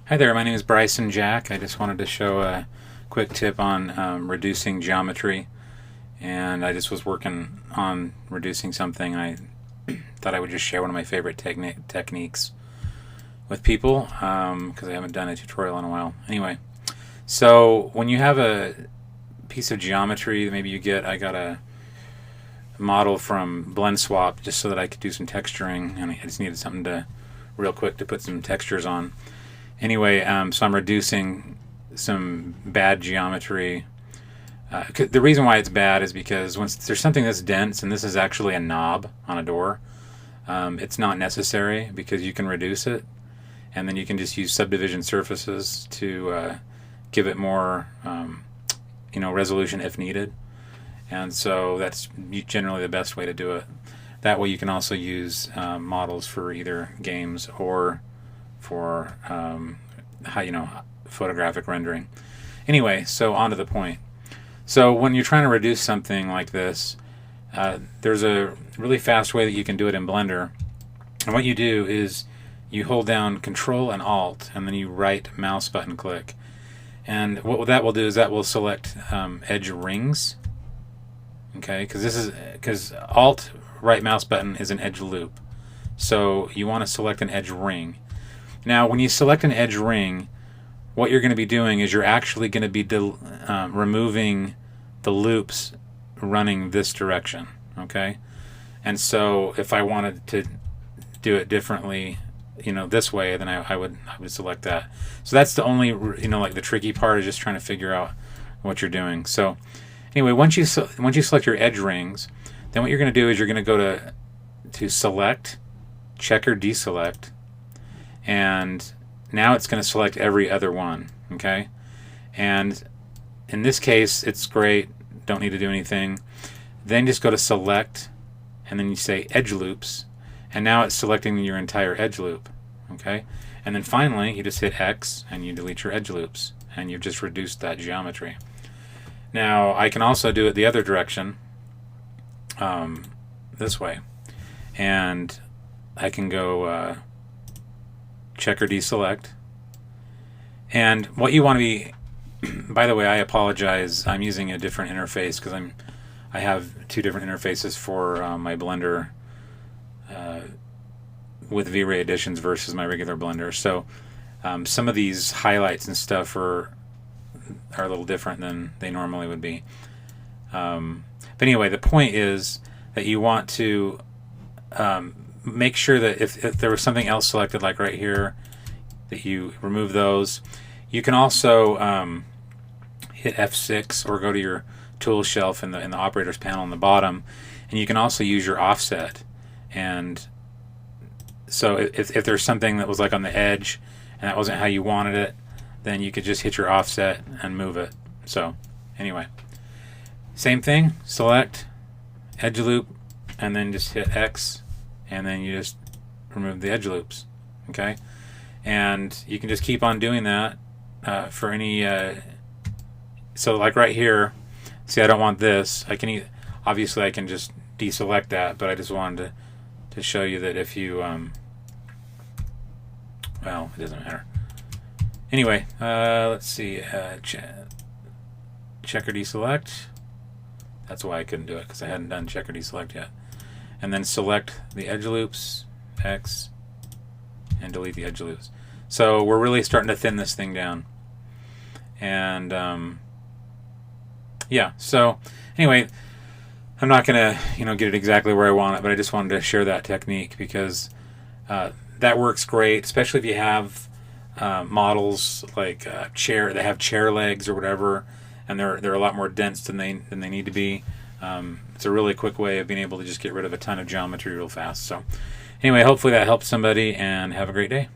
Hi there, my name is Bryson Jack. I just wanted to show a quick tip on reducing geometry, and I just was working on reducing something, and I thought I would just share one of my favorite techniques with people because I haven't done a tutorial in a while. Anyway, so when you have a piece of geometry that maybe I got a model from Blend Swap just so that I could do some texturing, and I just needed something to real quick to put some textures on. Anyway, so I'm reducing some bad geometry. The reason why it's bad is because once there's something that's dense, and this is actually a knob on a door, it's not necessary because you can reduce it, and then you can just use subdivision surfaces to give it more, resolution if needed. And so that's generally the best way to do it. That way you can also use models for either games or for photographic rendering. Anyway, so on to the point. So when you're trying to reduce something like this, there's a really fast way that you can do it in Blender. And what you do is you hold down Control and Alt, and then you right mouse button click. And what that will do is that will select edge rings. Okay, because Alt right mouse button is an edge loop. So you want to select an edge ring. Now, when you select an edge ring, what you're going to be doing is you're actually going to be removing the loops running this direction, okay? And so if I wanted to do it differently, this way, then I would select that. So that's the only, the tricky part is just trying to figure out what you're doing. So anyway, once you select your edge rings, then what you're going to do is you're going to go to Select, Checker Deselect, and now it's going to select every other one, okay? And in this case, it's great. Don't need to do anything. Then just go to Select, and then you say Edge Loops, and now it's selecting your entire edge loop, okay? And then finally, you just hit X, and you delete your edge loops, and you've just reduced that geometry. Now, I can also do it the other direction, this way, and I can go Checker Deselect. And what you want to be, by the way, I apologize, I'm using a different interface because I have two different interfaces for my Blender with V-Ray additions versus my regular Blender. So some of these highlights and stuff are a little different than they normally would be. But anyway, the point is that you want to make sure that if there was something else selected, like right here, that you remove those. You can also hit F6 or go to your tool shelf in the operators panel on the bottom, and you can also use your offset. And so if there's something that was like on the edge and that wasn't how you wanted it, then you could just hit your offset and move it. So anyway, same thing, select edge loop, and then just hit X, and then you just remove the edge loops, okay? And you can just keep on doing that for any, so like right here, see I don't want this, obviously I can just deselect that, but I just wanted to show you that if you, well, it doesn't matter. Anyway, let's see, Checker Deselect, that's why I couldn't do it, because I hadn't done Checker Deselect yet. And then select the edge loops, X, and delete the edge loops. So we're really starting to thin this thing down. And yeah, so anyway, I'm not going to get it exactly where I want it, but I just wanted to share that technique because that works great, especially if you have models like chair, they have chair legs or whatever, and they're a lot more dense than they need to be. It's a really quick way of being able to just get rid of a ton of geometry real fast. So anyway, hopefully that helps somebody, and have a great day.